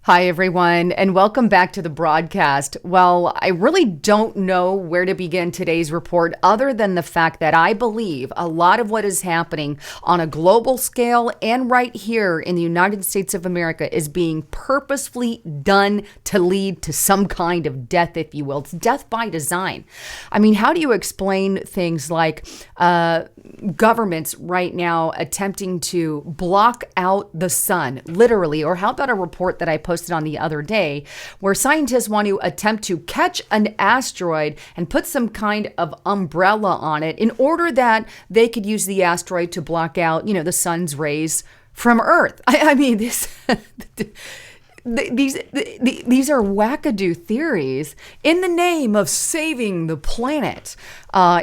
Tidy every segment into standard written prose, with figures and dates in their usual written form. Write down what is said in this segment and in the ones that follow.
Hi, everyone, and welcome back to the broadcast. Well, I really don't know where to begin today's report other than the fact that I believe a lot of what is happening on a global scale and right here in the United States of America is being purposefully done to lead to some kind of death, if you will. It's death by design. I mean, how do you explain things like governments right now attempting to block out the sun, literally? Or how about a report that I posted on the other day where scientists want to attempt to catch an asteroid and put some kind of umbrella on it in order that they could use the asteroid to block out, the sun's rays from Earth. I mean, these are wackadoo theories in the name of saving the planet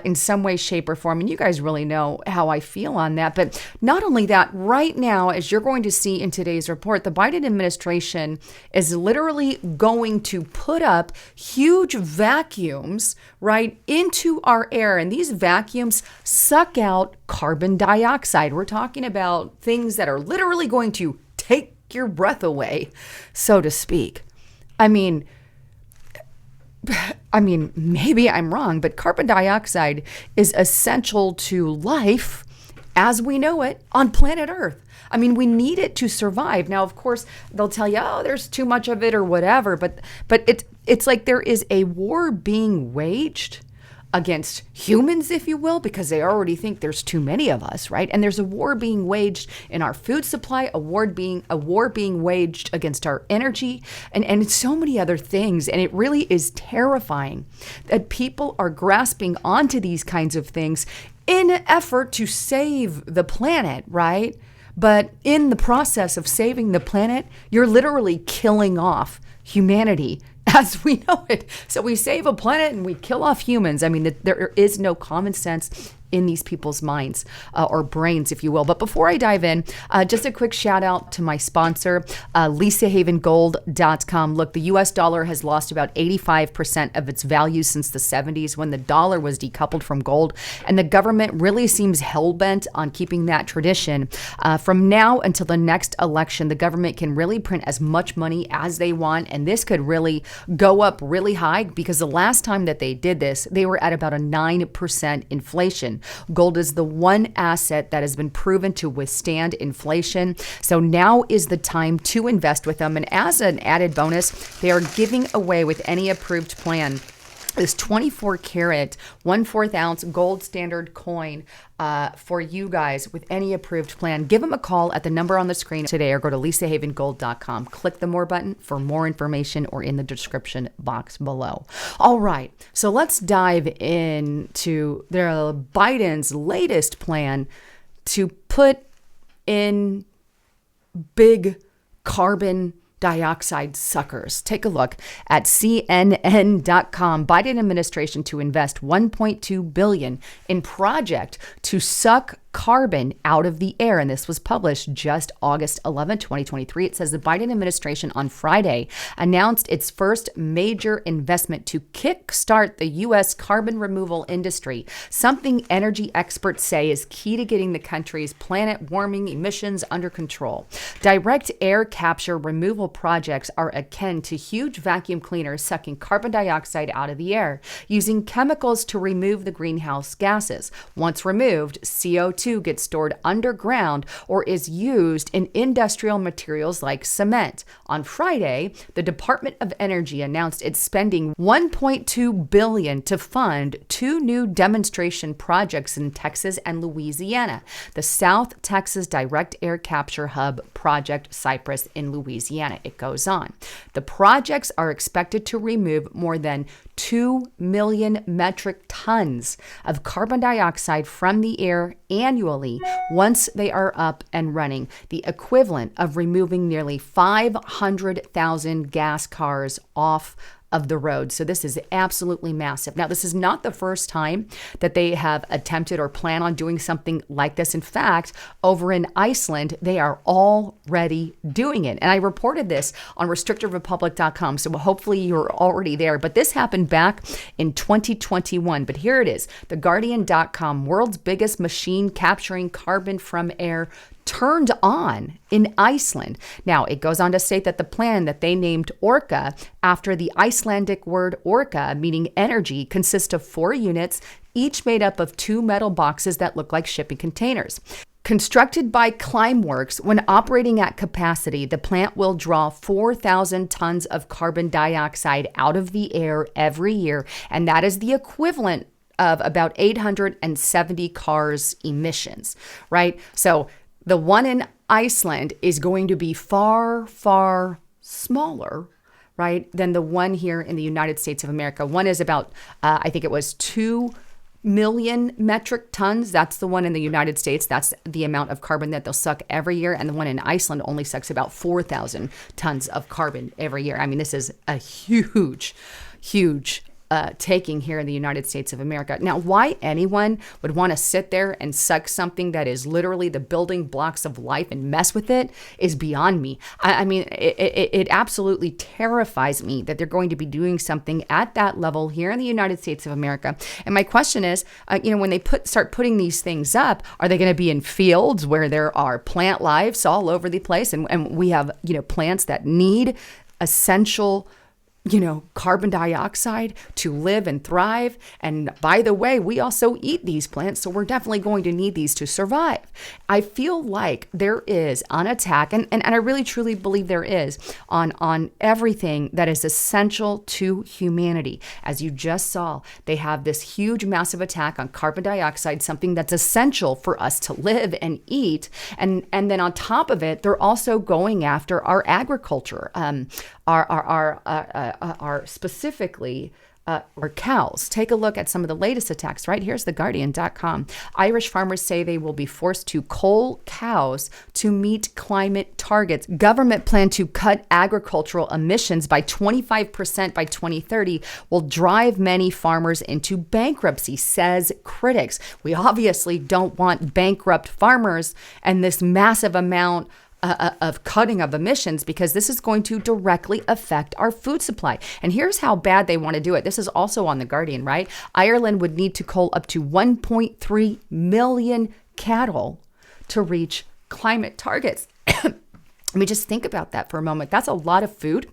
in some way, shape, or form. And you guys really know how I feel on that. But not only that, right now, as you're going to see in today's report, the Biden administration is literally going to put up huge vacuums right into our air. And these vacuums suck out carbon dioxide. We're talking about things that are literally going to take your breath away, so to speak. I mean, maybe I'm wrong, but carbon dioxide is essential to life as we know it on planet Earth. I mean, we need it to survive. Now, of course, they'll tell you, oh, there's too much of it or whatever, but it's like there is a war being waged against humans, if you will, because they already think there's too many of us, right? And there's a war being waged in our food supply, a war being waged against our energy, and so many other things. And it really is terrifying that people are grasping onto these kinds of things in an effort to save the planet, right? But in the process of saving the planet, you're literally killing off humanity as we know it. So we save a planet and we kill off humans. I mean, there is no common sense in these people's minds or brains, if you will. But before I dive in, just a quick shout out to my sponsor, LisaHavenGold.com. Look, the US dollar has lost about 85% of its value since the 70s when the dollar was decoupled from gold. And the government really seems hell-bent on keeping that tradition. From now until the next election, the government can really print as much money as they want. And this could really go up really high because the last time that they did this, they were at about a 9% inflation. Gold is the one asset that has been proven to withstand inflation. So now is the time to invest with them. And as an added bonus, they are giving away with any approved plan this 24 karat, 1/4 ounce gold standard coin for you guys with any approved plan. Give them a call at the number on the screen today or go to LisaHavenGold.com. Click the more button for more information or in the description box below. All right, so let's dive into Biden's latest plan to put in big carbon dioxide suckers. Take a look at CNN.com. Biden administration to invest $1.2 billion in project to suck carbon out of the air. And this was published just August 11, 2023. It says the Biden administration on Friday announced its first major investment to kickstart the U.S. carbon removal industry, something energy experts say is key to getting the country's planet warming emissions under control. Direct air capture removal projects are akin to huge vacuum cleaners sucking carbon dioxide out of the air, using chemicals to remove the greenhouse gases. Once removed, CO2 gets stored underground or is used in industrial materials like cement. On Friday, the Department of Energy announced it's spending $1.2 billion to fund two new demonstration projects in Texas and Louisiana. The South Texas Direct Air Capture Hub Project Cypress in Louisiana. It goes on. The projects are expected to remove more than 2 million metric tons of carbon dioxide from the air annually once they are up and running, the equivalent of removing nearly 500,000 gas cars off of the road. So this is absolutely massive. Now, this is not the first time that they have attempted or plan on doing something like this. In fact, over in Iceland, they are already doing it. And I reported this on restrictedrepublic.com. So hopefully you're already there. But this happened back in 2021. But here it is, theguardian.com, world's biggest machine capturing carbon from air turned on in Iceland. Now, it goes on to state that the plan that they named Orca after the Icelandic word orca, meaning energy, consists of 4 units, each made up of 2 metal boxes that look like shipping containers. Constructed by Climeworks, when operating at capacity, the plant will draw 4,000 tons of carbon dioxide out of the air every year, and that is the equivalent of about 870 cars emissions, right? So the one in Iceland is going to be far, far smaller, right, than the one here in the United States of America. One is about, I think it was 2 million metric tons. That's the one in the United States. That's the amount of carbon that they'll suck every year. And the one in Iceland only sucks about 4,000 tons of carbon every year. I mean, this is a huge, huge taking here in the United States of America. Now, why anyone would want to sit there and suck something that is literally the building blocks of life and mess with it is beyond me. I mean, it absolutely terrifies me that they're going to be doing something at that level here in the United States of America. And my question is, when they start putting these things up, are they going to be in fields where there are plant lives all over the place, and we have plants that need essential carbon dioxide to live and thrive. And by the way, we also eat these plants, so we're definitely going to need these to survive. I feel like there is an attack, and I really truly believe there is, on everything that is essential to humanity. As you just saw, they have this huge, massive attack on carbon dioxide, something that's essential for us to live and eat. And then on top of it, they're also going after our agriculture, are specifically our cows. Take a look at some of the latest attacks, right? Here's theguardian.com. Irish farmers say they will be forced to cull cows to meet climate targets. Government plan to cut agricultural emissions by 25% by 2030 will drive many farmers into bankruptcy, says critics. We obviously don't want bankrupt farmers and this massive amount of cutting of emissions, because this is going to directly affect our food supply. And here's how bad they want to do it. This is also on The Guardian, right? Ireland would need to cull up to 1.3 million cattle to reach climate targets. Let me just think about that for a moment. That's a lot of food.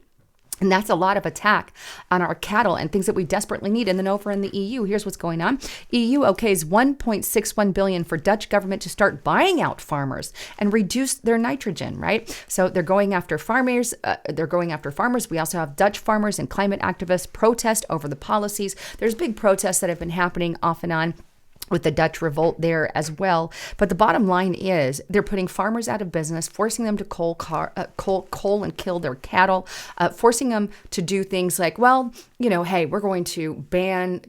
And that's a lot of attack on our cattle and things that we desperately need. And then over in the EU, here's what's going on. EU okays 1.61 billion for Dutch government to start buying out farmers and reduce their nitrogen, right? So they're going after farmers. We also have Dutch farmers and climate activists protest over the policies. There's big protests that have been happening off and on with the Dutch revolt there as well. But the bottom line is they're putting farmers out of business, forcing them to cull and kill their cattle, forcing them to do things like, hey, we're going to ban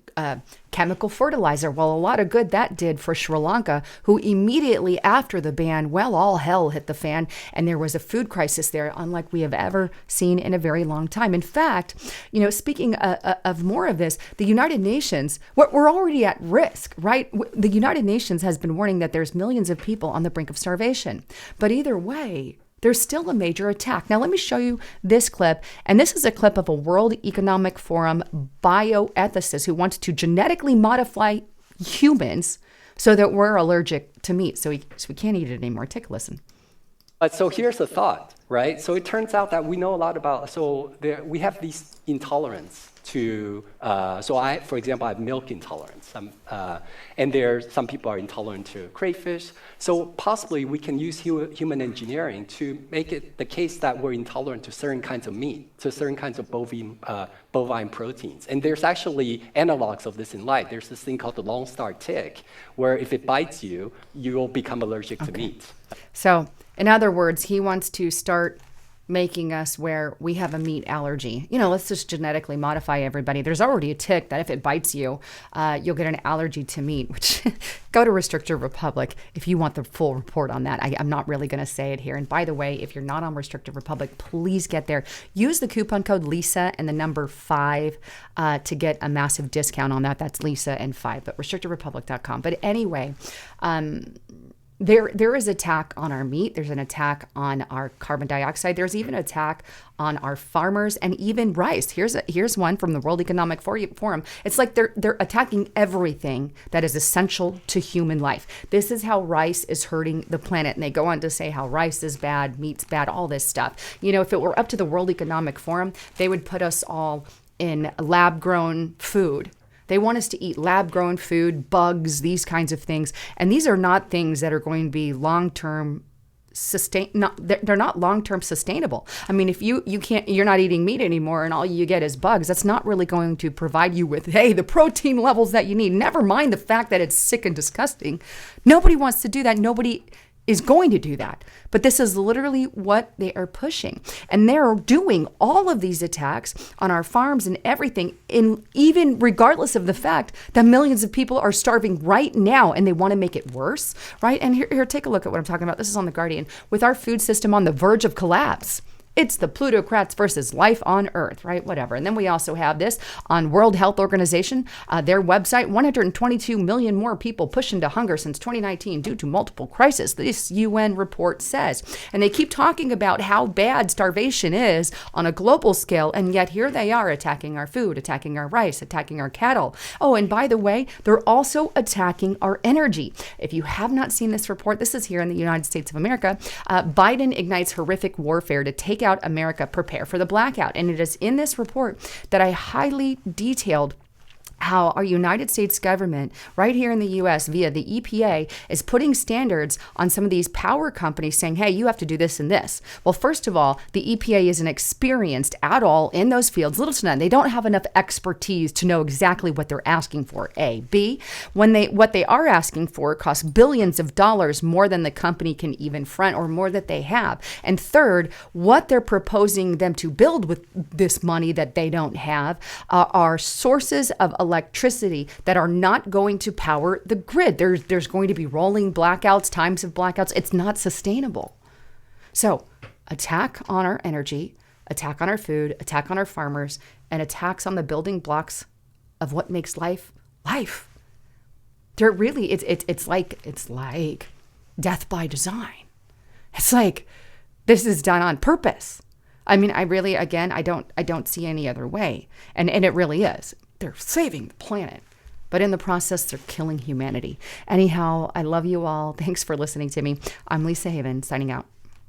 chemical fertilizer. Well, a lot of good that did for Sri Lanka, who immediately after the ban, all hell hit the fan, and there was a food crisis there, unlike we have ever seen in a very long time. In fact, speaking of more of this, the United Nations, we're already at risk, right? The United Nations has been warning that there's millions of people on the brink of starvation. But either way, there's still a major attack. Now, let me show you this clip. And this is a clip of a World Economic Forum bioethicist who wants to genetically modify humans so that we're allergic to meat. So we can't eat it anymore. Take a listen. So here's the thought, right? So it turns out that we know a lot about, we have these intolerance to, for example, I have milk intolerance. And some people are intolerant to crayfish. So possibly we can use human engineering to make it the case that we're intolerant to certain kinds of meat, to certain kinds of bovine proteins. And there's actually analogs of this in life. There's this thing called the Lone Star tick, where if it bites you, you'll become allergic to meat. So, in other words, he wants to start making us where we have a meat allergy. Let's just genetically modify everybody. There's already a tick that if it bites you, you'll get an allergy to meat, which go to Restricted Republic if you want the full report on that. I'm not really going to say it here. And by the way, if you're not on Restricted Republic, please get there. Use the coupon code Lisa and the number 5 to get a massive discount on that. That's Lisa and 5, but restrictedrepublic.com. But anyway, There is attack on our meat. There's an attack on our carbon dioxide. There's even an attack on our farmers and even rice. Here's one from the World Economic Forum. It's like they're attacking everything that is essential to human life. This is how rice is hurting the planet. And they go on to say how rice is bad, meat's bad, all this stuff. You know, if it were up to the World Economic Forum, they would put us all in lab-grown food. They want us to eat lab-grown food, bugs, these kinds of things. And these are not things that are going to be long-term they're not long-term sustainable. I mean, if you're not eating meat anymore and all you get is bugs, that's not really going to provide you with, hey, the protein levels that you need. Never mind the fact that it's sick and disgusting. Nobody wants to do that. Nobody is going to do that. But this is literally what they are pushing. And they're doing all of these attacks on our farms and everything, even regardless of the fact that millions of people are starving right now and they want to make it worse, right? And here, take a look at what I'm talking about. This is on The Guardian. With our food system on the verge of collapse, it's the plutocrats versus life on Earth, right? Whatever. And then we also have this on World Health Organization, their website, 122 million more people pushed into hunger since 2019 due to multiple crises, this UN report says. And they keep talking about how bad starvation is on a global scale, and yet here they are attacking our food, attacking our rice, attacking our cattle. Oh, and by the way, they're also attacking our energy. If you have not seen this report, this is here in the United States of America. Biden ignites horrific warfare to take out America, prepare for the blackout. And it is in this report that I highly detailed how our United States government, right here in the U.S. via the EPA, is putting standards on some of these power companies saying, hey, you have to do this and this. Well, first of all, the EPA isn't experienced at all in those fields, little to none. They don't have enough expertise to know exactly what they're asking for, A. B, what they are asking for costs billions of dollars more than the company can even front or more that they have. And third, what they're proposing them to build with this money that they don't have are sources of electricity that are not going to power the grid. There's going to be rolling blackouts, times of blackouts. It's not sustainable. So attack on our energy, attack on our food, attack on our farmers, and attacks on the building blocks of what makes life life. They're really, it's like death by design. It's like this is done on purpose. I mean, I don't see any other way. And it really is. They're saving the planet, but in the process, they're killing humanity. Anyhow, I love you all. Thanks for listening to me. I'm Lisa Haven, signing out.